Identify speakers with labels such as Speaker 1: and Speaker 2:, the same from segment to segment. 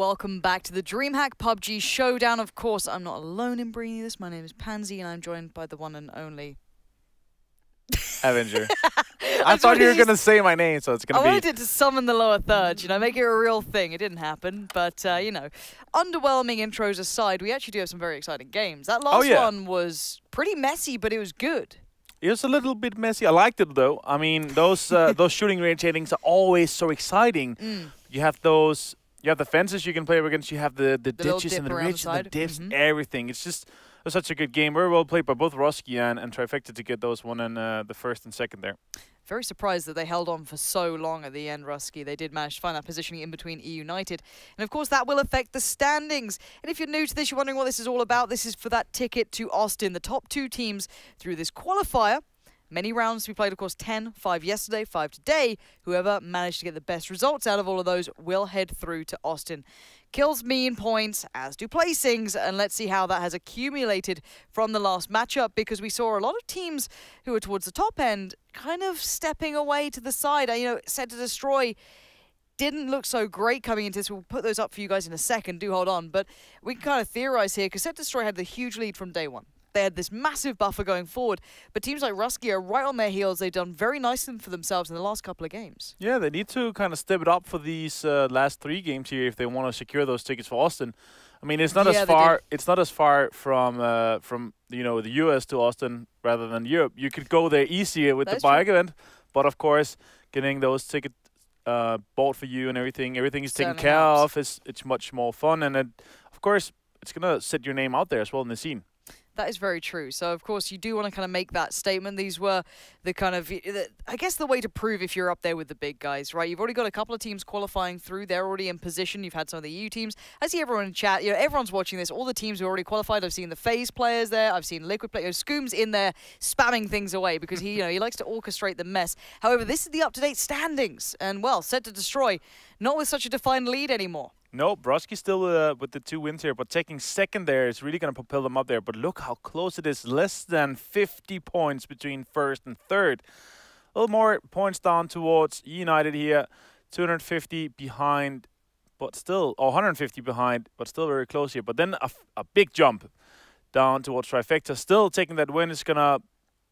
Speaker 1: welcome back to the DreamHack PUBG Showdown. Of course, I'm not alone in bringing this. My name is Pansy, and I'm joined by the one and only...
Speaker 2: Avenger. I thought you were going to say my name, so it's going to be...
Speaker 1: I wanted to summon the lower third, you know, make it a real thing. It didn't happen, but, you know, underwhelming intros aside, we actually do have some very exciting games. That last one was pretty messy, but it was good.
Speaker 2: It was a little bit messy. I liked it, though. I mean, those shooting range settings are always so exciting. You have those... You have the fences you can play against. You have the ditches and the ridge and the dips, everything. It's just such a good game. Very well played by both Roski and Trifecta to get those one in the first and second there.
Speaker 1: Very surprised that they held on for so long at the end, Rusky. They did manage to find that positioning in between E-United. And, of course, that will affect the standings. And if you're new to this, you're wondering what this is all about, this is for that ticket to Austin. The top two teams through this qualifier. Many rounds we played, of course, 10, 5 yesterday, 5 today. Whoever managed to get the best results out of all of those will head through to Austin. Kills mean points, as do placings, and let's see how that has accumulated from the last matchup, because we saw a lot of teams who were towards the top end kind of stepping away to the side. You know, Set to Destroy didn't look so great coming into this. We'll put those up for you guys in a second. Do hold on. But we can kind of theorize here, because Set to Destroy had the huge lead from day one. They had this massive buffer going forward, but teams like Rusky are right on their heels. They've done very nicely for themselves in the last couple of games. Yeah,
Speaker 2: they need to kind of step it up for these last 3 games here if they want to secure those tickets for Austin. I mean, it's not as far. It's not as far from you know, the US to Austin rather than Europe. You could go there easier with the bike event, but of course, getting those tickets bought for you and everything is taken care of. It's much more fun, and of course, it's gonna set your name out there as well in the scene.
Speaker 1: That is very true. So, of course, you do want to kind of make that statement. These were the kind of, I guess, the way to prove if you're up there with the big guys, right? You've already got a couple of teams qualifying through. They're already in position. You've had some of the EU teams. I see everyone in chat. You know, everyone's watching this. All the teams who are already qualified. I've seen the FaZe players there. I've seen Liquid players. Scoom's in there spamming things away because he, you know, he likes to orchestrate the mess. However, this is the up-to-date standings. And, well, Set to Destroy, not with such a defined lead anymore.
Speaker 2: No, Brodsky still with the 2 wins here, but taking second there is really going to propel them up there. But look how close it is. Less than 50 points between first and third. A little more points down towards United here. 250 behind, but still, or 150 behind, but still very close here. But then a big jump down towards Trifecta. Still taking that win is going to,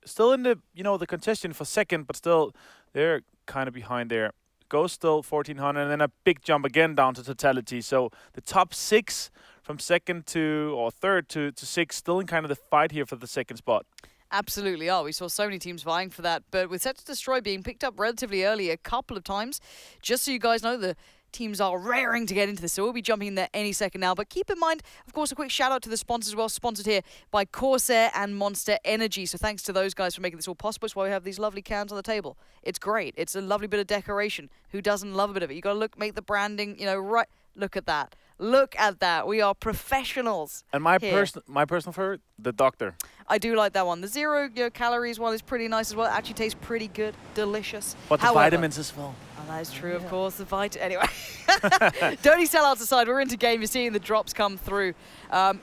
Speaker 2: still in the, you know, the contention for second, but still they're kind of behind there. Goes still 1,400, and then a big jump again down to totality. So the top 6 from second to, or third to 6, still in kind of the fight here for the second spot.
Speaker 1: Absolutely are. We saw so many teams vying for that, but with Set to Destroy being picked up relatively early a couple of times, just so you guys know, the teams are raring to get into this, so we'll be jumping in there any second now. But keep in mind, of course, a quick shout out to the sponsors as well, sponsored here by Corsair and Monster Energy. So thanks to those guys for making this all possible. It's why we have these lovely cans on the table. It's great. It's a lovely bit of decoration. Who doesn't love a bit of it? You got to make the branding, you know, right. Look at that. Look at that. We are professionals.
Speaker 2: And my personal favorite, the Doctor.
Speaker 1: I do like that one. The 0 calories one is pretty nice as well. It actually tastes pretty good. Delicious.
Speaker 2: But the vitamins as well.
Speaker 1: Oh, that is true, of course. The anyway. Dirty sellouts aside, we're into game. You're seeing the drops come through.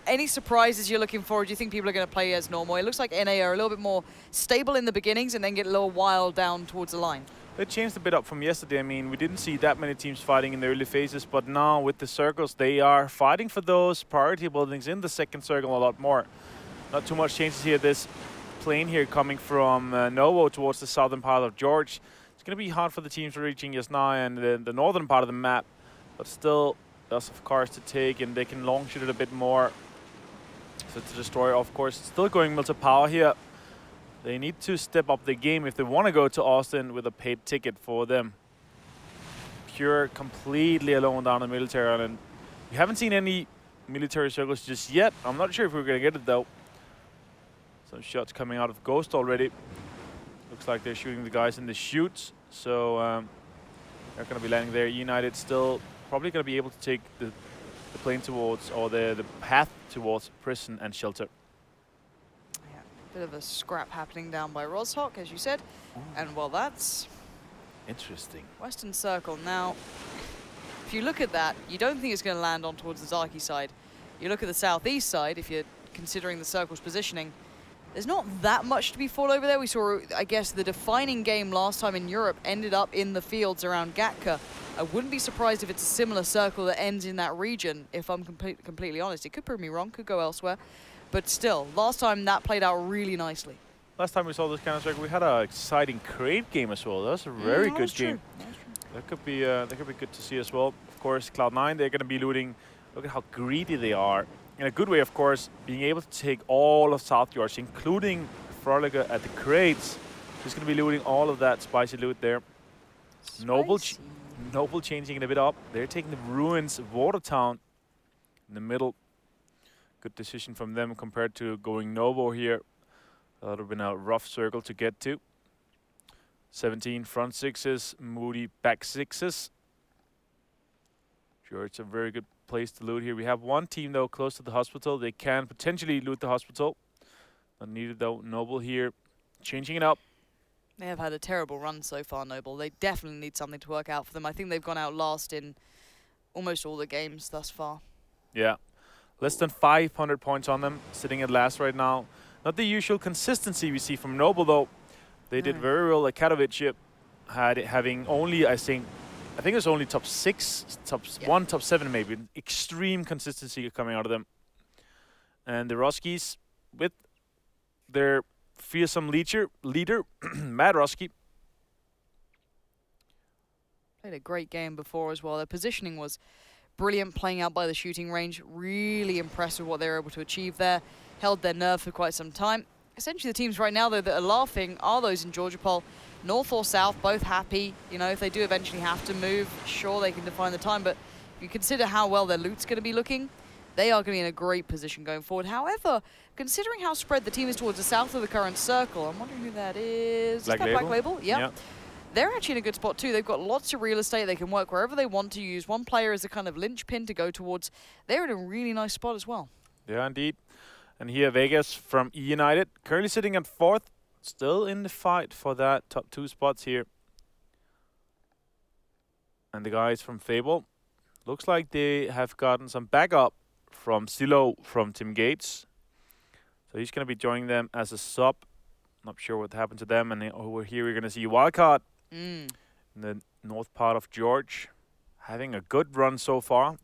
Speaker 1: Any surprises you're looking for? Do you think people are going to play as normal? It looks like NA are a little bit more stable in the beginnings and then get a little wild down towards the line.
Speaker 2: They changed a bit up from yesterday. I mean, we didn't see that many teams fighting in the early phases, but now with the circles, they are fighting for those priority buildings in the second circle a lot more. Not too much changes here. This plane here coming from Novo towards the southern part of George. It's going to be hard for the teams reaching just now and the northern part of the map, but still lots of cars to take, and they can long shoot it a bit more. So to destroy, of course, still going multi-power here. They need to step up the game if they want to go to Austin with a paid ticket for them. Pure, completely alone down the military island. We haven't seen any military circles just yet. I'm not sure if we're going to get it, though. Some shots coming out of Ghost already. Looks like they're shooting the guys in the chutes. So they're going to be landing there. United still probably going to be able to take the plane towards, or the path towards prison and shelter.
Speaker 1: Bit of a scrap happening down by Roshawk, as you said. Ooh. And, well, that's
Speaker 2: interesting.
Speaker 1: Western Circle. Now, if you look at that, you don't think it's going to land on towards the Zaki side. You look at the southeast side, if you're considering the circle's positioning, There's not that much to be fought over there. We saw, I guess, the defining game last time in Europe ended up in the fields around Gatka. I wouldn't be surprised if it's a similar circle that ends in that region, if I'm completely honest. It could prove me wrong, could go elsewhere. But still, last time that played out really nicely.
Speaker 2: Last time we saw this kind of circle, we had an exciting crate game as well. That was a very good game. That could be good to see as well. Of course, Cloud9, they're going to be looting. Look at how greedy they are. In a good way, of course, being able to take all of South Georgia, including Frolica at the crates. He's going to be looting all of that spicy loot there. Noble changing it a bit up. They're taking the ruins of Watertown in the middle. Good decision from them compared to going Novo here. That would have been a rough circle to get to. 17 front sixes, Moody back sixes. Sure, it's a very good place to loot here. We have one team, though, close to the hospital. They can potentially loot the hospital. Not needed, though. Noble here, changing it up.
Speaker 1: They have had a terrible run so far, Noble. They definitely need something to work out for them. I think they've gone out last in almost all the games thus far.
Speaker 2: Yeah. Less than 500 points on them, sitting at last right now. Not the usual consistency we see from Noble, though. They did very well. Like Katowice having only, I think it was only top 6, one, top 7 maybe. Extreme consistency coming out of them. And the Roskis, with their fearsome leader, Mad Rosky.
Speaker 1: Played a great game before as well. Their positioning was brilliant, playing out by the shooting range. Really impressed with what they were able to achieve there. Held their nerve for quite some time. Essentially, the teams right now, though, that are laughing are those in Georgia Pole. North or South, both happy. You know, if they do eventually have to move, sure, they can define the time. But if you consider how well their loot's going to be looking, they are going to be in a great position going forward. However, considering how spread the team is towards the south of the current circle, I'm wondering who that is.
Speaker 2: Black Label?
Speaker 1: Black Label? Yep. They're actually in a good spot too. They've got lots of real estate. They can work wherever they want to use one player as a kind of linchpin to go towards. They're in a really nice spot as well.
Speaker 2: Yeah, indeed. And here Vegas from E United, currently sitting at 4th, still in the fight for that top 2 spots here. And the guys from Fable, looks like they have gotten some backup from Silo from Tim Gates. So he's going to be joining them as a sub. Not sure what happened to them. And over here we're going to see Wildcard in the north part of George, having a good run so far,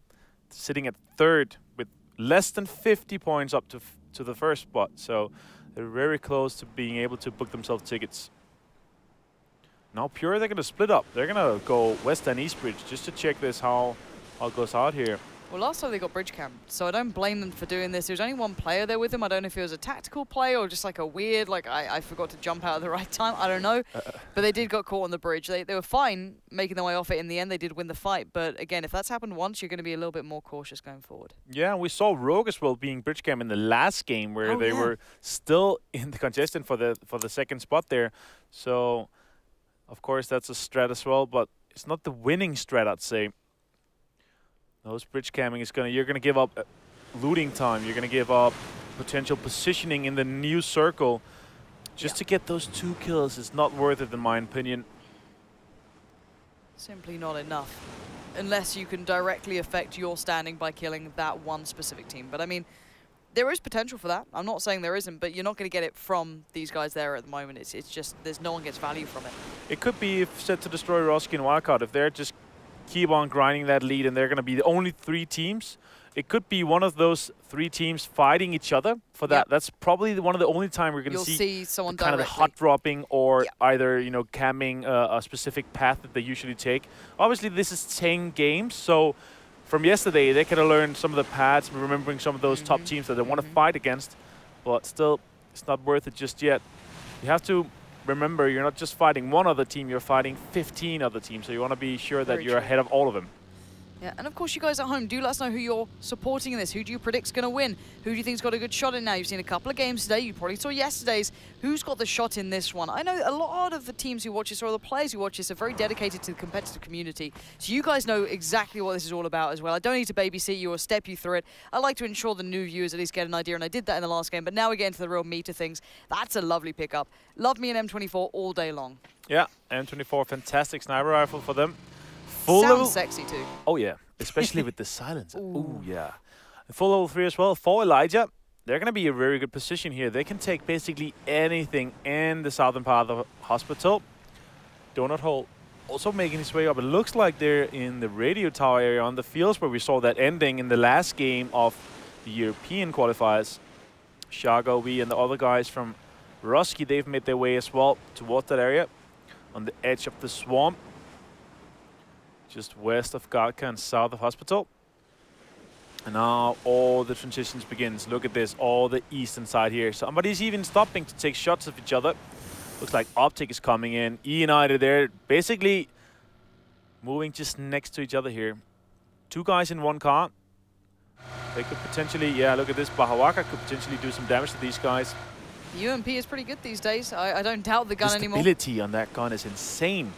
Speaker 2: sitting at 3rd with less than 50 points up to the first spot. So they're very close to being able to book themselves tickets. Now Pure, they're going to split up. They're going to go west and east bridge just to check this how it goes out here.
Speaker 1: Well, last time they got bridge camp, so I don't blame them for doing this. There's only one player there with them. I don't know if it was a tactical play or just like a weird, like I forgot to jump out at the right time. I don't know. But they did got caught on the bridge. They were fine making their way off it in the end. They did win the fight. But again, if that's happened once, you're going to be a little bit more cautious going forward. Yeah,
Speaker 2: we saw Rogue as well being bridge camp in the last game where they were still in the congestion for the second spot there. So, of course, that's a strat as well, but it's not the winning strat, I'd say. Those bridge camming is you're gonna give up looting time. You're gonna give up potential positioning in the new circle just to get those 2 kills. Is not worth it, in my opinion.
Speaker 1: Simply not enough, unless you can directly affect your standing by killing that one specific team. But I mean, there is potential for that. I'm not saying there isn't, but you're not going to get it from these guys there at the moment. It's just no one gets value from it.
Speaker 2: It could be if set to destroy Roski and Wildcard. If they're just keep on grinding that lead and they're going to be the only 3 teams, it could be one of those 3 teams fighting each other for that. That's probably one of the only time we're going to see someone kind of the hot dropping or either, you know, camming a specific path that they usually take. Obviously, this is 10 games, so from yesterday, they could have learned some of the paths, remembering some of those top teams that they want to fight against, but still, it's not worth it just yet. You have to remember, you're not just fighting one other team, you're fighting 15 other teams, so you want to be sure that you're ahead of all of them.
Speaker 1: Yeah, and of course, you guys at home, do let us know who you're supporting in this. Who do you predict's going to win? Who do you think's got a good shot in now? You've seen a couple of games today. You probably saw yesterday's. Who's got the shot in this one? I know a lot of the teams who watch this or the players who watch this are very dedicated to the competitive community. So you guys know exactly what this is all about as well. I don't need to babysit you or step you through it. I like to ensure the new viewers at least get an idea, and I did that in the last game. But now we get into the real meat of things. That's a lovely pickup. Love me an M24 all day long.
Speaker 2: Yeah, M24, fantastic sniper rifle for them.
Speaker 1: Sounds sexy too.
Speaker 2: Oh yeah, especially with the silencer. Ooh, yeah. Full level 3 as well for Elijah. they're going to be a very good position here. They can take basically anything in the southern part of the hospital. Donut Hole also making his way up. It looks like they're in the radio tower area on the fields where we saw that ending in the last game of the European qualifiers. Shago, V, and the other guys from Roski, they've made their way as well towards that area on the edge of the swamp, just west of Garka and south of Hospital. And now all the transitions begins. Look at this, all the eastern side here. Somebody's even stopping to take shots of each other. Looks like Optic is coming in. E United there, basically moving just next to each other here. Two guys in one car. They could potentially, yeah, look at this. Bahawaka could potentially do some damage to these guys.
Speaker 1: UMP is pretty good these days. I don't doubt the gun anymore.
Speaker 2: The stability on that gun is insane.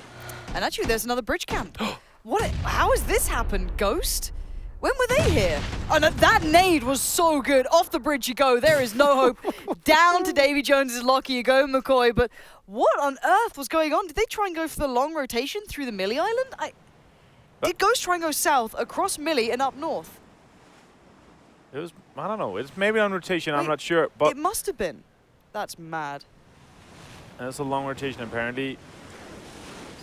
Speaker 1: And actually, there's another bridge camp. How has this happened, Ghost? When were they here? Oh, no, that nade was so good. Off the bridge you go. There is no hope. Down to Davy Jones's Locky you go, McCoy. But what on earth was going on? Did they try and go for the long rotation through the Millie Island? Did Ghost try and go south, across Millie, and up north?
Speaker 2: It was, I don't know. It's maybe on rotation. Wait, I'm not sure. But
Speaker 1: it must have been. That's mad.
Speaker 2: That's a long rotation, apparently.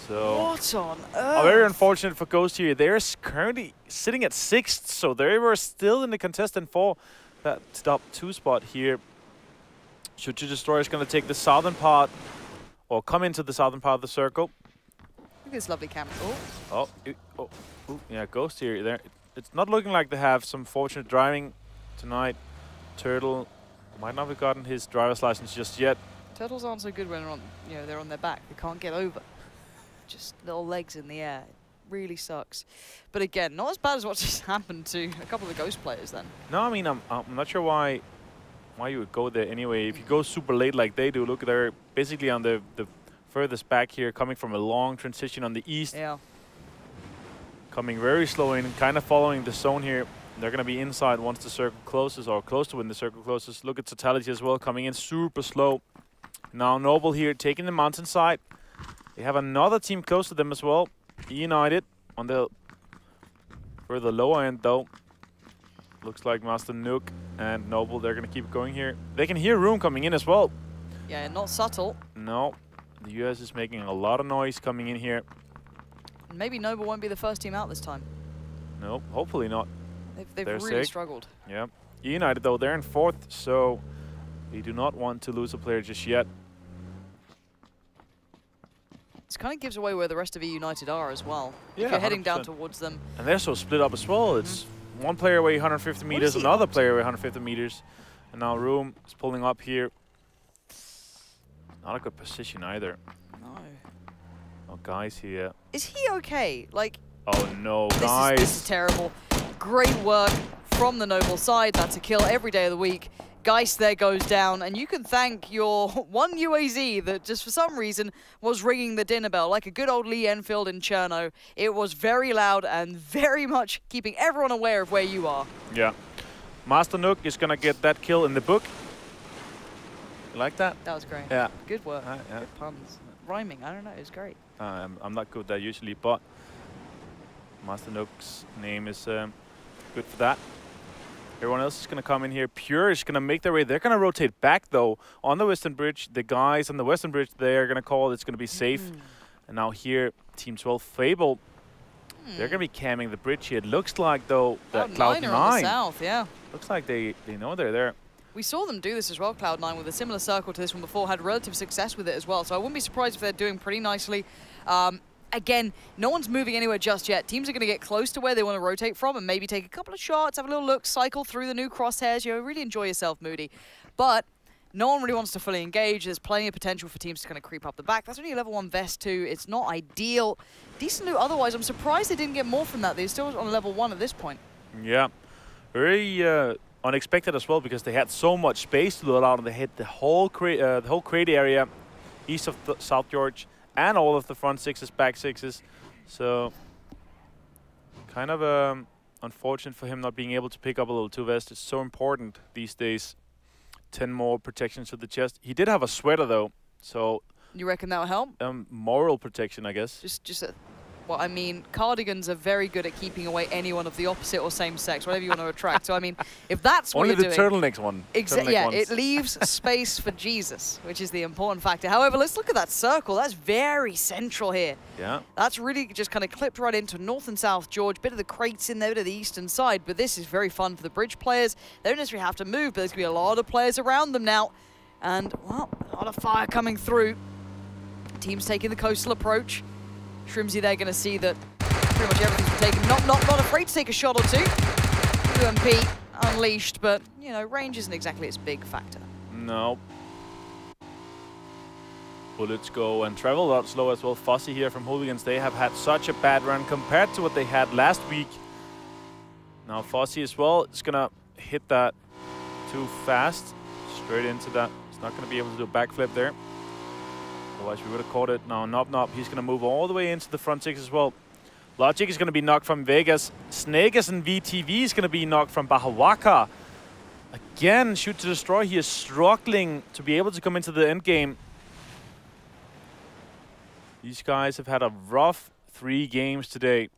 Speaker 2: So
Speaker 1: what on earth?
Speaker 2: Very unfortunate for Ghost here. They're currently sitting at 6th, so they were still in the contestant for that top 2 spot here. Should Your Destroyer is going to take the southern part, or come into the southern part of the circle.
Speaker 1: Look at this lovely camp.
Speaker 2: Yeah, Ghost here. There, it's not looking like they have some fortunate driving tonight. Turtle might not have gotten his driver's license just yet.
Speaker 1: Turtles aren't so good when they're on their back. They can't get over. Just little legs in the air. It really sucks. But again, not as bad as what just happened to a couple of the Ghost players then.
Speaker 2: No, I mean, I'm not sure why you would go there anyway. If you go super late like they do, look, they're basically on the furthest back here, coming from a long transition on the east.
Speaker 1: Yeah.
Speaker 2: Coming very slow in, kind of following the zone here. They're going to be inside once the circle closes, or close to when the circle closes. Look at Totality as well, coming in super slow. Now Noble here, taking the mountainside. They have another team close to them as well. E United on the further lower end though. Looks like Master Nook and Noble, they're going to keep going here. They can hear Room coming in as well.
Speaker 1: Yeah, not subtle.
Speaker 2: No, the US is making a lot of noise coming in here.
Speaker 1: Maybe Noble won't be the first team out this time.
Speaker 2: No, hopefully not.
Speaker 1: They've really struggled.
Speaker 2: Yeah. E United though, they're in 4th, so they do not want to lose a player just yet.
Speaker 1: This kind of gives away where the rest of E United are as well.
Speaker 2: Yeah,
Speaker 1: if you're heading
Speaker 2: 100%.
Speaker 1: down towards them.
Speaker 2: And they're so split up as well. It's one player away 150 meters, another player away 150 meters. And now Room is pulling up here. Not a good position either.
Speaker 1: No.
Speaker 2: Oh, guys here.
Speaker 1: Is he okay? Like,
Speaker 2: oh no, guys.
Speaker 1: This is terrible. Great work from the Noble side. That's a kill every day of the week. Geist there goes down, and you can thank your one UAZ that just for some reason was ringing the dinner bell, like a good old Lee Enfield in Cherno. It was very loud and very much keeping everyone aware of where you are.
Speaker 2: Yeah. Master Nook is going to get that kill in the book. You like that?
Speaker 1: That was great.
Speaker 2: Yeah.
Speaker 1: Good work.
Speaker 2: Yeah.
Speaker 1: Good puns. Rhyming, I don't know, it was great.
Speaker 2: I'm not good at that usually, but Master Nook's name is good for that. Everyone else is going to come in here. Pure is going to make their way. They're going to rotate back, though, on the Western Bridge. The guys on the Western Bridge, they're going to call it's going to be safe. And now here, Team 12 Fable, they're going to be camming the bridge here. It looks like, though, that Cloud9
Speaker 1: on the south, yeah.
Speaker 2: Looks like they know they're there.
Speaker 1: We saw them do this as well, Cloud9, with a similar circle to this one before, had relative success with it as well. So I wouldn't be surprised if they're doing pretty nicely. Again, no one's moving anywhere just yet. Teams are going to get close to where they want to rotate from and maybe take a couple of shots, have a little look, cycle through the new crosshairs. Really enjoy yourself, Moody. But no one really wants to fully engage. There's plenty of potential for teams to kind of creep up the back. That's only a level 1 vest too. It's not ideal. Decent loot otherwise. I'm surprised they didn't get more from that. They're still on level 1 at this point.
Speaker 2: Yeah. Very unexpected as well, because they had so much space to load out, and they hit the whole crate area east of South George and all of the front 6s, back 6s. So kind of unfortunate for him not being able to pick up a level 2 vest. It's so important these days. 10 more protections to the chest. He did have a sweater though, so
Speaker 1: you reckon that will help?
Speaker 2: moral protection, I guess.
Speaker 1: Just a Well, I mean, cardigans are very good at keeping away anyone of the opposite or same sex, whatever you want to attract. So, I mean, if that's what
Speaker 2: only
Speaker 1: you're
Speaker 2: the
Speaker 1: doing...
Speaker 2: turtleneck one.
Speaker 1: Yeah, it leaves space for Jesus, which is the important factor. However, let's look at that circle. That's very central here.
Speaker 2: Yeah.
Speaker 1: That's really just kind of clipped right into North and South George. Bit of the crates in there, bit of the eastern side. But this is very fun for the bridge players. They don't necessarily have to move, but there's going to be a lot of players around them now. And, well, a lot of fire coming through. Teams taking the coastal approach. Shrimsy, they're going to see that pretty much everything's been taken. Not afraid to take a shot or two. UMP unleashed, but, you know, range isn't exactly its big factor.
Speaker 2: No. Bullets go and travel a lot slow as well. Fussy here from Hooligans, they have had such a bad run compared to what they had last week. Now Fussy as well is going to hit that too fast. Straight into that. He's not going to be able to do a backflip there. Otherwise, we would have caught it. Now, Nop, he's going to move all the way into the front six as well. Logic is going to be knocked from Vegas. Snegas and VTV is going to be knocked from Bahawaka. Again, shoot to destroy. He is struggling to be able to come into the end game. These guys have had a rough 3 games today.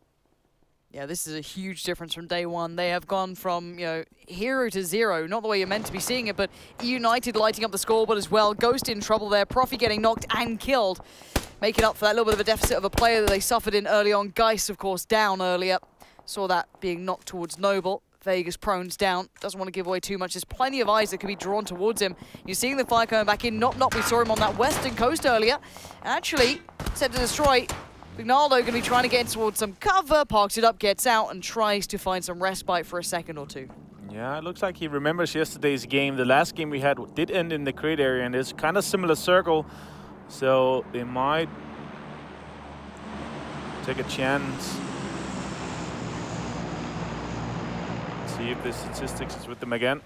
Speaker 1: Yeah, this is a huge difference from day one. They have gone from, you know, hero to zero. Not the way you're meant to be seeing it, but United lighting up the scoreboard as well. Ghost in trouble there. Profi getting knocked and killed. Making up for that little bit of a deficit of a player that they suffered in early on. Geist, of course, down earlier. Saw that being knocked towards Noble. Vegas prones down. Doesn't want to give away too much. There's plenty of eyes that can be drawn towards him. You're seeing the fire coming back in. Not. We saw him on that western coast earlier. Actually, set to destroy. Vignaldo going to be trying to get in towards some cover, parks it up, gets out, and tries to find some respite for a second or two.
Speaker 2: Yeah, it looks like he remembers yesterday's game. The last game we had did end in the crate area, and it's kind of similar circle. So they might take a chance. See if the statistics is with them again.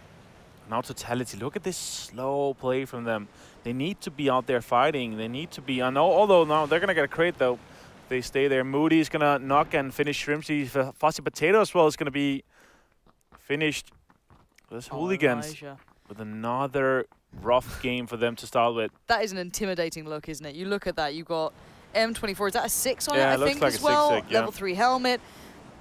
Speaker 2: Now Totality, look at this slow play from them. They need to be out there fighting. They need to be, although now they're going to get a crate though. They stay there. Moody's going to knock and finish Shrimpsy. Fussy Potato as well is going to be finished. This Hooligans
Speaker 1: Elijah.
Speaker 2: With another rough game for them to start with.
Speaker 1: That is an intimidating look, isn't it? You look at that. You've got M24. Is that a 6 on
Speaker 2: Yeah,
Speaker 1: it,
Speaker 2: it
Speaker 1: I
Speaker 2: looks
Speaker 1: think,
Speaker 2: like
Speaker 1: as
Speaker 2: a
Speaker 1: well?
Speaker 2: 6-6, yeah.
Speaker 1: Level 3 helmet.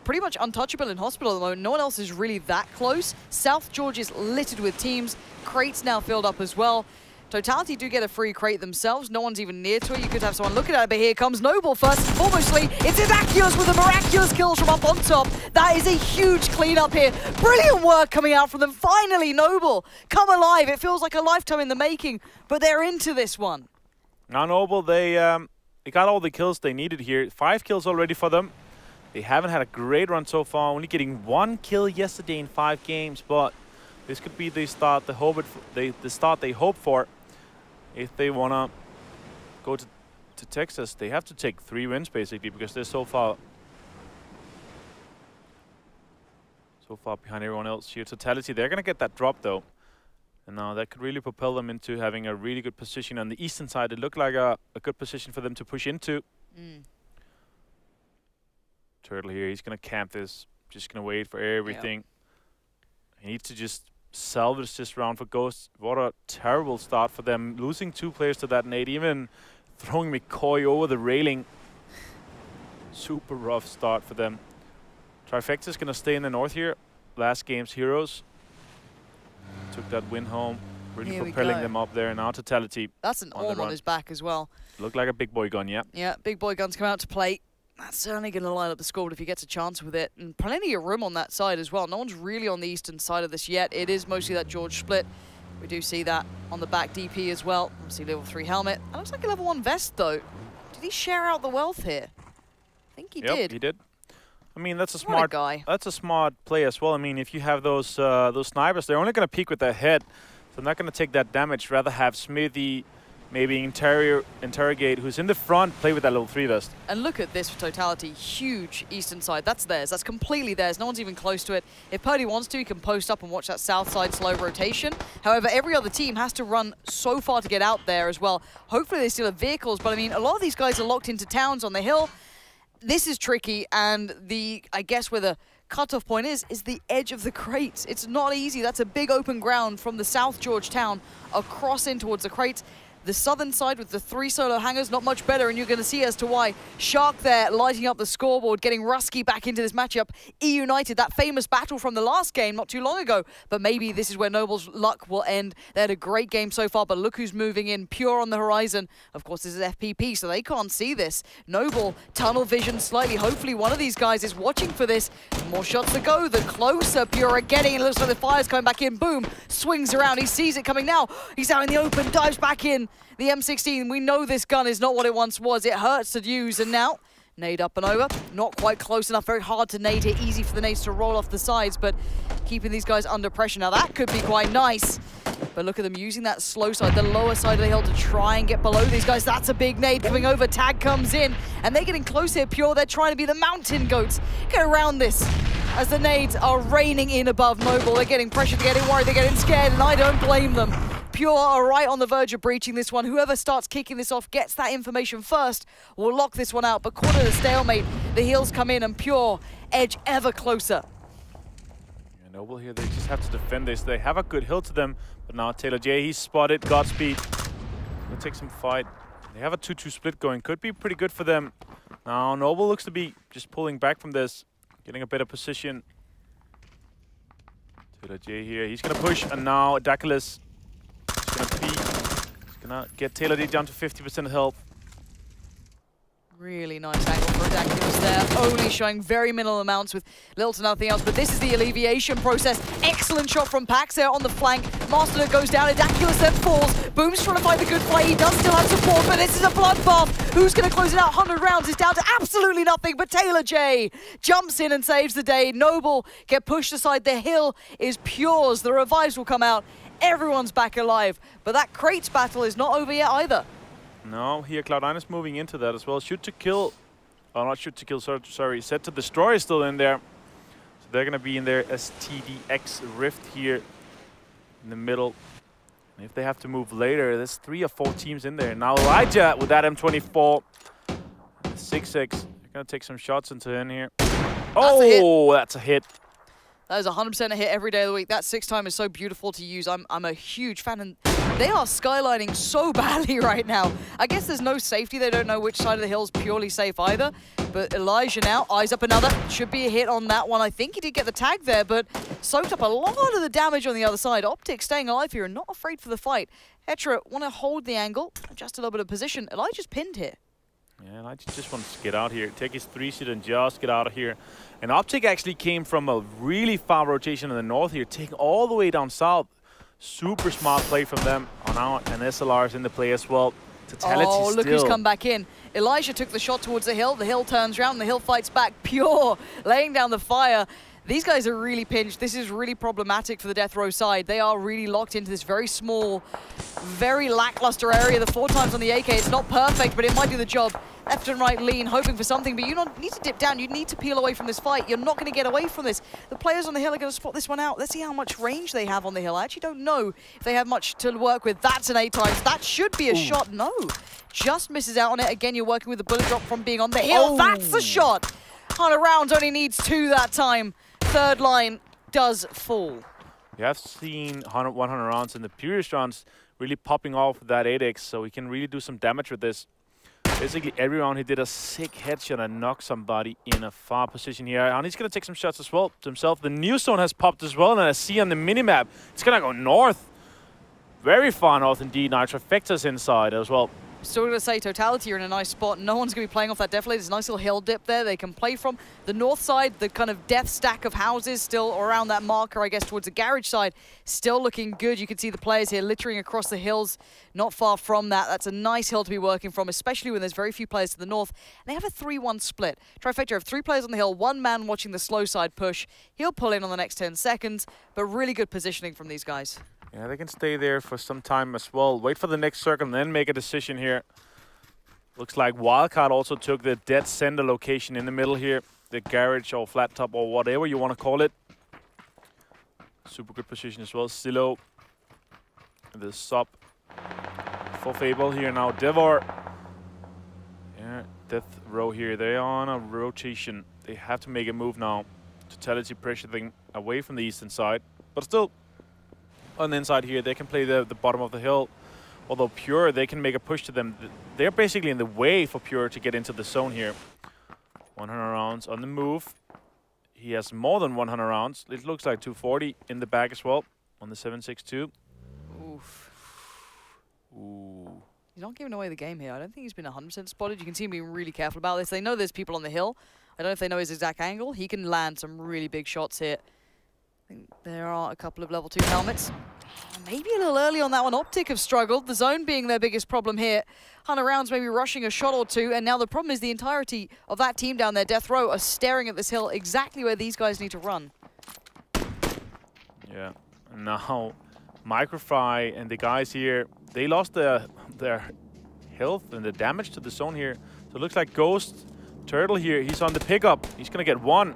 Speaker 1: Pretty much untouchable in hospital at the moment. No one else is really that close. South George is littered with teams. Crates now filled up as well. Totality do get a free crate themselves. No one's even near to it. You could have someone looking at it, but here comes Noble first and foremostly. It's Inacious with a miraculous kill from up on top. That is a huge cleanup here. Brilliant work coming out from them. Finally, Noble, come alive. It feels like a lifetime in the making, but they're into this one.
Speaker 2: Now Noble, they got all the kills they needed here. 5 kills already for them. They haven't had a great run so far, only getting 1 kill yesterday in 5 games, but this could be the start they hope for. If they want to go to Texas, they have to take 3 wins basically, because they're so far behind everyone else here. Totality, they're going to get that drop though. And now that could really propel them into having a really good position on the eastern side. It looked like a good position for them to push into. Turtle here, he's going to camp this, just going to wait for everything. Yep. He needs to just salvage this round for Ghost. What a terrible start for them. Losing 2 players to that nade, even throwing McCoy over the railing. Super rough start for them. Trifecta's going to stay in the north here. Last game's heroes. Took that win home. Really propelling them up there. And now Totality.
Speaker 1: That's an arm on his back as well.
Speaker 2: Looked like a big boy gun, yeah.
Speaker 1: Yeah, big boy guns come out to play. That's certainly going to line up the scoreboard if he gets a chance with it. And plenty of room on that side as well. No one's really on the eastern side of this yet. It is mostly that George split. We do see that on the back DP as well. Obviously level 3 helmet. That looks like a level 1 vest though. Did he share out the wealth here? I think he did.
Speaker 2: Yep, he did. I mean, that's a smart
Speaker 1: guy.
Speaker 2: That's a smart play as well. I mean, if you have those snipers, they're only going to peek with their head. So they're not going to take that damage. Rather have Smithy maybe interrogate who's in the front, play with that level 3 vest.
Speaker 1: And look at this for Totality. Huge eastern side. That's theirs. That's completely theirs. No one's even close to it. If Purdy wants to, he can post up and watch that south side slow rotation. However, every other team has to run so far to get out there as well. Hopefully they still have vehicles, but I mean, a lot of these guys are locked into towns on the hill. This is tricky, and I guess where the cutoff point is the edge of the crates. It's not easy. That's a big open ground from the South George town across in towards the crates. The southern side with the 3 solo hangers, not much better, and you're going to see as to why. Shark there lighting up the scoreboard, getting Rusky back into this matchup. E-United, that famous battle from the last game not too long ago, but maybe this is where Noble's luck will end. They had a great game so far, but look who's moving in, Pure on the horizon. Of course, this is FPP, so they can't see this. Noble, tunnel vision slightly. Hopefully one of these guys is watching for this. More shots to go, the closer Pure are getting. It looks like the fire's coming back in. Boom, swings around, he sees it coming now. He's out in the open, dives back in. The M16, we know this gun is not what it once was. It hurts to use, and now, nade up and over. Not quite close enough, very hard to nade here. Easy for the nades to roll off the sides, but keeping these guys under pressure. Now that could be quite nice. But look at them using that slow side, the lower side of the hill to try and get below these guys. That's a big nade coming over. Tag comes in, and they're getting close here. Pure, they're trying to be the mountain goats. Get around this as the nades are raining in above Noble. They're getting pressured, they're getting worried, they're getting scared, and I don't blame them. Pure are right on the verge of breaching this one. Whoever starts kicking this off, gets that information first, will lock this one out. But caught at a stalemate, the heals come in, and Pure edge ever closer.
Speaker 2: Yeah, Noble here, they just have to defend this. They have a good hill to them, but now Taylor J, he's spotted. Godspeed. Gonna take some fight. They have a 2-2 split going. Could be pretty good for them. Now Noble looks to be just pulling back from this, getting a better position. Taylor J here, he's gonna push, and now Daculus. He's gonna get Taylor D down to 50% health.
Speaker 1: Really nice angle for Daculus there. Only showing very minimal amounts with little to nothing else, but this is the alleviation process. Excellent shot from Pax there on the flank. Master goes down, and Daculus then falls. Boom's trying to find the good play. He does still have support, but this is a bloodbath. Who's going to close it out? 100 rounds is down to absolutely nothing, but Taylor J jumps in and saves the day. Noble get pushed aside. The hill is Pure's. The revives will come out. Everyone's back alive, but that crates battle is not over yet either.
Speaker 2: No, here Cloud9 is moving into that as well. Shoot to kill, oh not shoot to kill, sorry, set to destroy is still in there. So they're gonna be in their STDX rift here in the middle. And if they have to move later, there's 3 or 4 teams in there. Now Elijah with that M24, 6x, they're gonna take some shots into in here. Oh, that's a hit.
Speaker 1: That is 100% a hit every day of the week. That 6-time is so beautiful to use. I'm a huge fan, and they are skylining so badly right now. I guess there's no safety. They don't know which side of the hill is purely safe either. But Elijah now eyes up another. Should be a hit on that one. I think he did get the tag there, but soaked up a lot of the damage on the other side. Optic staying alive here and not afraid for the fight. Hetra want to hold the angle, adjust a little bit of position. Elijah's pinned here.
Speaker 2: Yeah, Elijah just wants to get out here, take his 3-seat and just get out of here. And Optic actually came from a really far rotation in the north here, taking all the way down south. Super smart play from them. Oh, now an SLR is in the play as well. Totality
Speaker 1: oh, look
Speaker 2: still.
Speaker 1: Who's come back in. Elijah took the shot towards the hill turns around, the hill fights back. Pure laying down the fire. These guys are really pinched. This is really problematic for the Death Row side. They are really locked into this very small, very lackluster area. The 4 times on the AK, it's not perfect, but it might do the job. Left and right lean, hoping for something, but you don't need to dip down. You need to peel away from this fight. You're not going to get away from this. The players on the hill are going to spot this one out. Let's see how much range they have on the hill. I actually don't know if they have much to work with. That's an 8 times. That should be a shot. No, just misses out on it. Again, you're working with the bullet drop from being on the hill. That's the shot. 100 rounds, only needs 2 that time. Third line does fall.
Speaker 2: We have seen 100 rounds in the previous rounds really popping off with that 8x, so he can really do some damage with this. Basically, every round he did a sick headshot and knocked somebody in a far position here. And he's going to take some shots as well to himself. The new zone has popped as well, and I see on the minimap, it's going to go north. Very far north indeed. Now Trifecta's inside as well.
Speaker 1: Still going to say Totality are in a nice spot. No one's going to be playing off that deflator. There's a nice little hill dip there they can play from. The north side, the kind of death stack of houses still around that marker, I guess, towards the garage side, still looking good. You can see the players here littering across the hills, not far from that. That's a nice hill to be working from, especially when there's very few players to the north. And they have a 3-1 split. Trifecta have 3 players on the hill, 1 man watching the slow side push. He'll pull in on the next 10 seconds, but really good positioning from these guys.
Speaker 2: Yeah, they can stay there for some time as well. Wait for the next circle and then make a decision here. Looks like Wildcard also took the dead center location in the middle here. The garage or flat top or whatever you want to call it. Super good position as well. Silo. The sub for Fable here now. Devor. Yeah, Death Row here. They are on a rotation. They have to make a move now. Totality pressure thing away from the eastern side. But still, on the inside here, they can play the bottom of the hill. Although Pure, they can make a push to them. They're basically in the way for Pure to get into the zone here. 100 rounds on the move. He has more than 100 rounds. It looks like 240 in the bag as well on the 7.62.
Speaker 1: Oof.
Speaker 2: Ooh.
Speaker 1: He's not giving away the game here. I don't think he's been 100% spotted. You can see him being really careful about this. They know there's people on the hill. I don't know if they know his exact angle. He can land some really big shots here. I think there are a couple of level 2 helmets. Maybe a little early on that one. Optic have struggled. The zone being their biggest problem here. 100 rounds maybe rushing a shot or two. And now the problem is the entirety of that team down there, Death Row, are staring at this hill exactly where these guys need to run.
Speaker 2: Yeah. And now Microfry and the guys here, they lost their health and the damage to the zone here. So it looks like Ghost Turtle here, he's on the pickup. He's going to get one.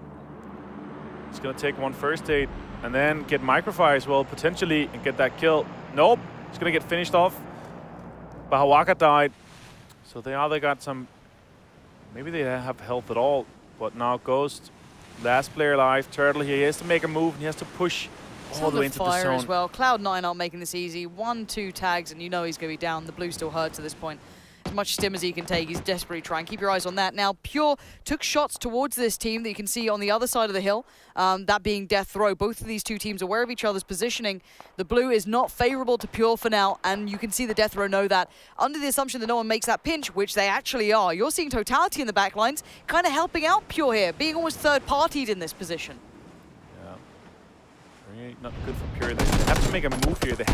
Speaker 2: He's going to take one first aid and then get Microfire as well, potentially, and get that kill. Nope. He's going to get finished off. Bahawaka died. So they either got some... Maybe they have health at all. But now Ghost, last player alive. Turtle here, he has to make a move. And he has to push all the way into the zone.
Speaker 1: As well. Cloud9 aren't making this easy. 1-2 tags, and you know he's going to be down. The blue still hurts at this point. As much stim as he can take, he's desperately trying. Keep your eyes on that. Now, Pure took shots towards this team that you can see on the other side of the hill, that being Death Row. Both of these two teams are aware of each other's positioning. The blue is not favorable to Pure for now, and you can see the Death Row know that. Under the assumption that no one makes that pinch, which they actually are, you're seeing Totality in the backlines, kind of helping out Pure here, being almost third-partied in this position.
Speaker 2: Really not good for Pure. They have to make a move here. They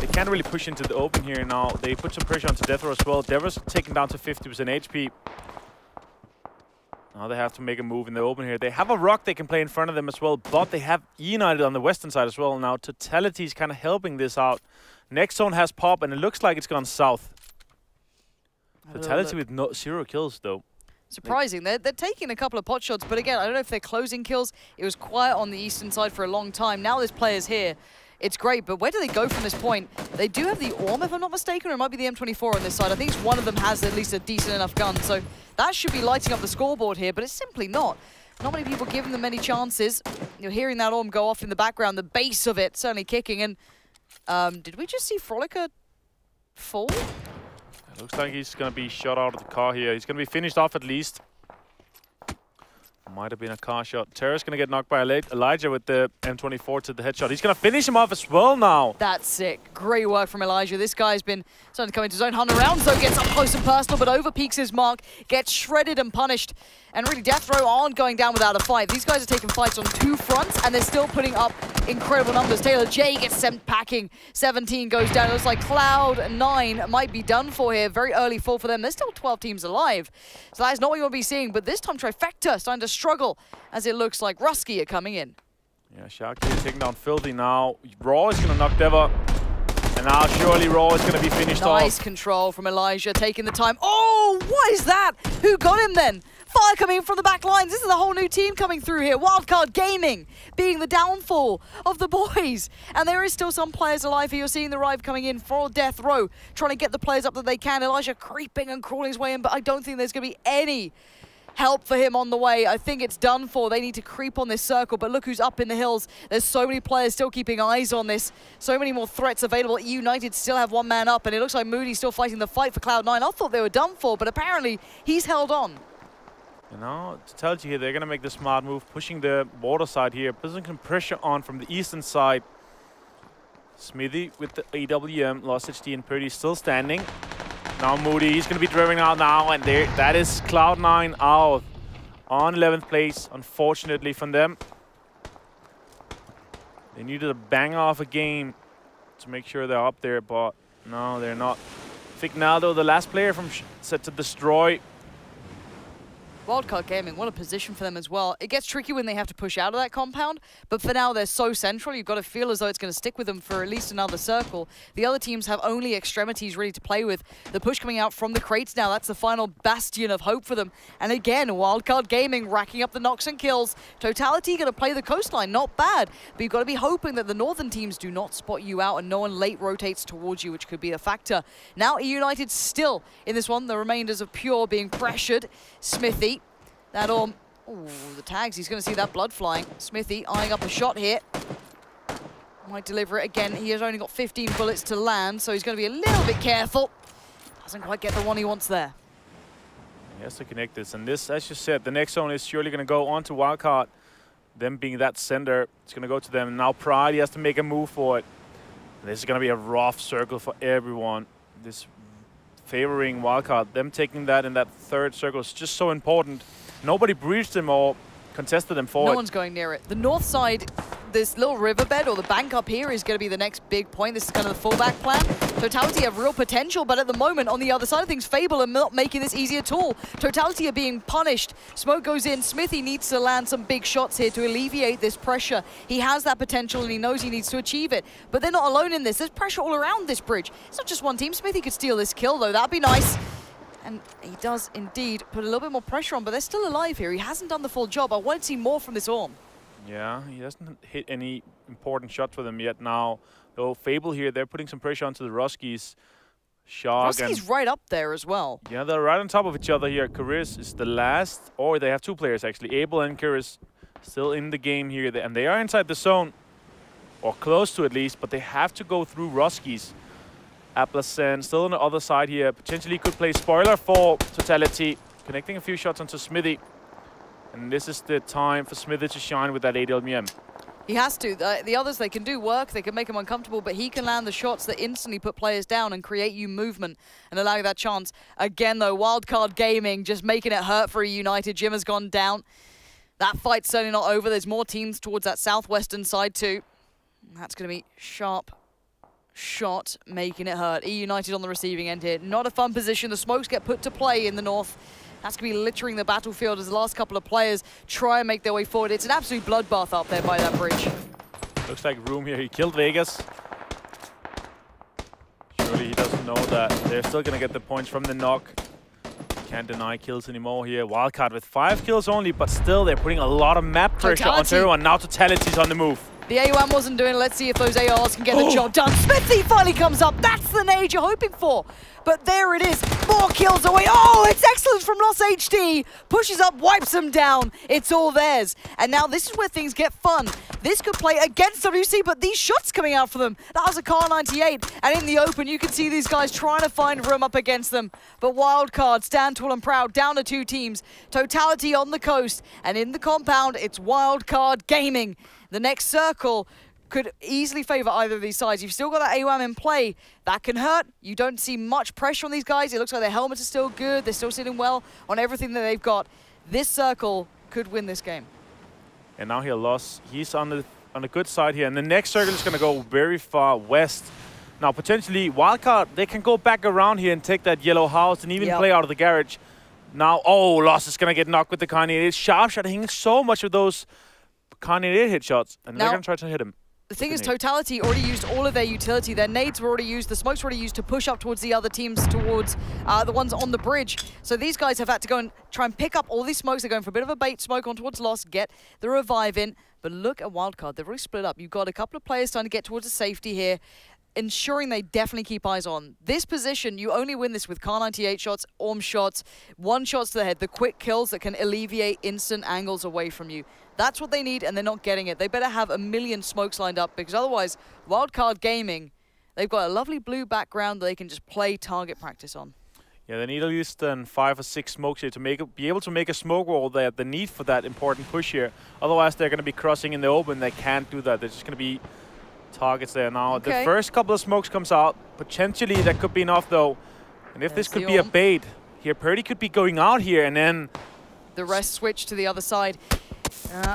Speaker 2: can't really push into the open here now. They put some pressure onto Death Row as well. Devil's taken down to 50% HP. Now they have to make a move in the open here. They have a rock they can play in front of them as well, but they have United on the western side as well. Now Totality is kind of helping this out. Next zone has pop, and it looks like it's gone south. Totality with 0 kills though.
Speaker 1: Surprising. They're taking a couple of pot shots, but again, I don't know if they're closing kills. It was quiet on the eastern side for a long time. Now there's players here. It's great, but where do they go from this point? They do have the Orm, if I'm not mistaken, or it might be the M24 on this side. I think one of them has at least a decent enough gun, so that should be lighting up the scoreboard here, but it's simply not. Not many people giving them many chances. You're hearing that Orm go off in the background, the base of it certainly kicking, and did we just see Frolica fall?
Speaker 2: It looks like he's going to be shot out of the car here. He's going to be finished off at least. Might have been a car shot. Terra's going to get knocked by Elijah with the M24 to the headshot. He's going to finish him off as well now.
Speaker 1: That's sick. Great work from Elijah. This guy's been starting to come into his own. 100 rounds, though, gets up close and personal, but overpeaks his mark, gets shredded and punished. And really, Death Row aren't going down without a fight. These guys are taking fights on 2 fronts, and they're still putting up incredible numbers. Taylor J gets sent packing. 17 goes down. It looks like Cloud9 might be done for here. Very early fall for them. There's still 12 teams alive. So that is not what you want to be seeing. But this time, Trifecta starting to struggle, as it looks like Rusky are coming in.
Speaker 2: Yeah, Sharky is taking down Filthy now. Raw is going to knock Deva. And now surely Raw is going to be finished off.
Speaker 1: Nice control from Elijah, taking the time. Oh, what is that? Who got him then? Fire coming in from the back lines. This is a whole new team coming through here. Wildcard Gaming being the downfall of the boys. And there is still some players alive here. You're seeing the Rive coming in for Death Row, trying to get the players up that they can. Elijah creeping and crawling his way in, but I don't think there's going to be any help for him on the way. I think it's done for. They need to creep on this circle, but look who's up in the hills. There's so many players still keeping eyes on this. So many more threats available. United still have 1 man up, and it looks like Moody's still fighting the fight for Cloud9. I thought they were done for, but apparently he's held on.
Speaker 2: You know, to tell you here, they're going to make the smart move, pushing the water side here, putting some pressure on from the eastern side. Smithy with the AWM, lost HD and Purdy still standing. Now Moody, he's going to be driving out now, and there, that is Cloud9 out on 11th place, unfortunately from them. They needed a banger off a game to make sure they're up there, but no, they're not. Fignaldo, the last player from set to destroy.
Speaker 1: Wildcard Gaming, what a position for them as well. It gets tricky when they have to push out of that compound, but for now they're so central, you've got to feel as though it's going to stick with them for at least another circle. The other teams have only extremities ready to play with. The push coming out from the crates now, that's the final bastion of hope for them. And again, Wildcard Gaming racking up the knocks and kills. Totality going to play the coastline, not bad, but you've got to be hoping that the northern teams do not spot you out and no one late rotates towards you, which could be a factor. Now United still in this one, the remainders of Pure being pressured. Smithy. That Orm, ooh, the tags, he's going to see that blood flying. Smithy eyeing up a shot here. Might deliver it again. He has only got 15 bullets to land, so he's going to be a little bit careful. Doesn't quite get the one he wants there.
Speaker 2: He has to connect this. And this, as you said, the next zone is surely going to go on to Wildcard. Them being that center, it's going to go to them. Now Pride, he has to make a move for it. And this is going to be a rough circle for everyone. This favoring Wildcard. Them taking that in that third circle is just so important. Nobody breached them or contested them forward.
Speaker 1: No one's going near it. The north side, this little riverbed or the bank up here is going to be the next big point. This is kind of the fullback plan. Totality have real potential, but at the moment, on the other side of things, Fable are not making this easy at all. Totality are being punished. Smoke goes in. Smithy needs to land some big shots here to alleviate this pressure. He has that potential and he knows he needs to achieve it. But they're not alone in this. There's pressure all around this bridge. It's not just one team. Smithy could steal this kill, though. That'd be nice. And he does indeed put a little bit more pressure on, but they're still alive here. He hasn't done the full job. I want to see more from this Orm.
Speaker 2: Yeah, he hasn't hit any important shots for them yet now. Though Fable here, they're putting some pressure onto the Ruskies. Shark
Speaker 1: Ruskies right up there as well.
Speaker 2: Yeah, they're right on top of each other here. Kuris is the last, or they have two players actually. Abel and Kuris still in the game here, and they are inside the zone, or close to at least, but they have to go through Ruskies. Aplasen still on the other side here. Potentially could play spoiler for Totality. Connecting a few shots onto Smithy. And this is the time for Smithy to shine with that ADLMM.
Speaker 1: He has to. The others, they can do work, they can make him uncomfortable, but he can land the shots that instantly put players down and create you movement and allow you that chance. Again, though, Wildcard Gaming just making it hurt for a United. Jim has gone down. That fight's certainly not over. There's more teams towards that southwestern side too. That's going to be sharp shot, making it hurt. United on the receiving end here. Not a fun position. The smokes get put to play in the north. That's going to be littering the battlefield as the last couple of players try and make their way forward. It's an absolute bloodbath up there by that bridge.
Speaker 2: Looks like room here. He killed Vegas. Surely he doesn't know that they're still going to get the points from the knock. Can't deny kills anymore here. Wildcard with 5 kills only, but still they're putting a lot of map pressure onto everyone. Now Totality's on the move.
Speaker 1: The AUM wasn't doing it. Let's see if those ARs can get the job done. Smithy finally comes up. That's the nade you're hoping for. But there it is. More kills away. Oh, it's excellent from Lost HD. Pushes up, wipes them down. It's all theirs. And now this is where things get fun. This could play against WC, but these shots coming out for them. That was a Car 98. And in the open, you can see these guys trying to find room up against them. But Wildcard stand tall and proud, down to 2 teams. Totality on the coast. And in the compound, it's Wildcard Gaming. The next circle could easily favor either of these sides. You've still got that AWAM in play. That can hurt. You don't see much pressure on these guys. It looks like their helmets are still good. They're still sitting well on everything that they've got. This circle could win this game.
Speaker 2: And now he lost. He's on the good side here. And the next circle is going to go very far west. Now, potentially, Wildcard, they can go back around here and take that yellow house and even play out of the garage. Now, oh, Lost is going to get knocked with the Kanye. It's sharp shot, hitting so much of those Kanye hit shots, and they're going to try to hit him.
Speaker 1: The thing is, Totality already used all of their utility. Their nades were already used, the smokes were already used to push up towards the other teams, towards the ones on the bridge. So these guys have had to go and try and pick up all these smokes. They're going for a bit of a bait smoke on towards Lost, get the revive in. But look at Wildcard, they've already split up. You've got a couple of players trying to get towards the safety here, ensuring they definitely keep eyes on. This position, you only win this with Car 98 shots, Orm shots, 1 shots to the head, the quick kills that can alleviate instant angles away from you. That's what they need, and they're not getting it. They better have a million smokes lined up, because otherwise, Wildcard Gaming, they've got a lovely blue background that they can just play target practice on.
Speaker 2: Yeah, they need at least 5 or 6 smokes here to be able to make a smoke wall. They have the need for that important push here. Otherwise, they're going to be crossing in the open. They can't do that. They're just going to be targets there now. Okay. The first couple of smokes comes out. Potentially, that could be enough, though. And if this could be a bait, here, Purdy could be going out here, and then
Speaker 1: the rest switch to the other side.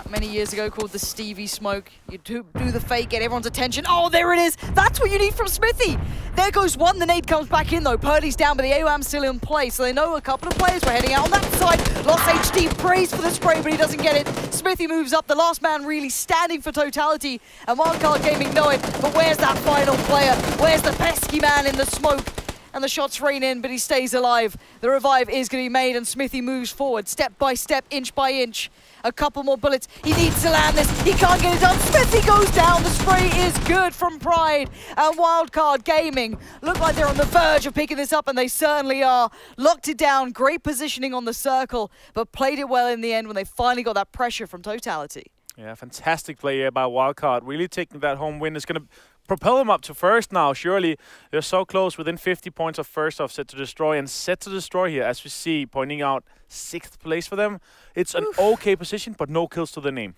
Speaker 1: Many years ago called the Stevie smoke. You do the fake, get everyone's attention. Oh, there it is. That's what you need from Smithy. There goes one. The nade comes back in, though. Purdy's down, but the AWAM's still in play. So they know a couple of players were heading out on that side. Lost HD prays for the spray, but he doesn't get it. Smithy moves up. The last man really standing for Totality. And Wildcard Gaming know it. But where's that final player? Where's the pesky man in the smoke? And the shots rain in, but he stays alive. The revive is going to be made, and Smithy moves forward, step by step, inch by inch. A couple more bullets. He needs to land this. He can't get it done. Smithy goes down. The spray is good from Pride. And Wildcard Gaming look like they're on the verge of picking this up, and they certainly are. Locked it down. Great positioning on the circle, but played it well in the end when they finally got that pressure from Totality.
Speaker 2: Yeah, fantastic play here by Wildcard. Really taking that home win. It's going to propel them up to first now, surely. They're so close, within 50 points of first off Set to Destroy. And Set to Destroy here, as we see, pointing out 6th place for them. It's an okay position, but no kills to the name.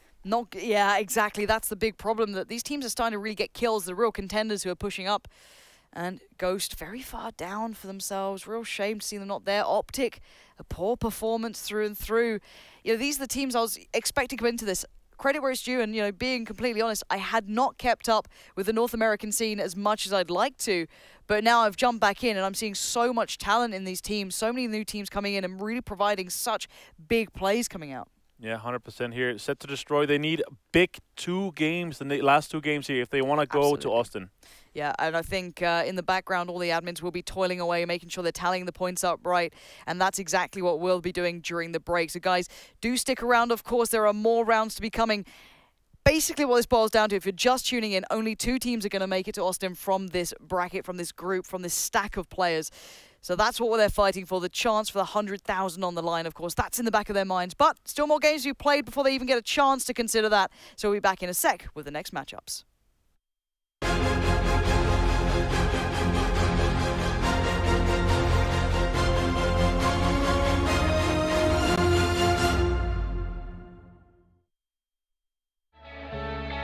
Speaker 1: Yeah, exactly. That's the big problem, that these teams are starting to really get kills. The real contenders who are pushing up. And Ghost very far down for themselves. Real shame to see them not there. Optic, a poor performance through and through. You know, these are the teams I was expecting to come into this. Credit where it's due, and, you know, being completely honest, I had not kept up with the North American scene as much as I'd like to. But now I've jumped back in, and I'm seeing so much talent in these teams, so many new teams coming in and really providing such big plays coming out.
Speaker 2: Yeah, 100% here. Set to Destroy. They need big 2 games, the last 2 games here, if they want to go to Austin.
Speaker 1: Yeah, and I think in the background, all the admins will be toiling away, making sure they're tallying the points up right. And that's exactly what we'll be doing during the break. So, guys, do stick around. Of course, there are more rounds to be coming. Basically, what this boils down to, if you're just tuning in, only 2 teams are going to make it to Austin from this bracket, from this group, from this stack of players. So that's what they're fighting for, the chance for the 100,000 on the line, of course. That's in the back of their minds. But still more games to be played before they even get a chance to consider that. So we'll be back in a sec with the next matchups.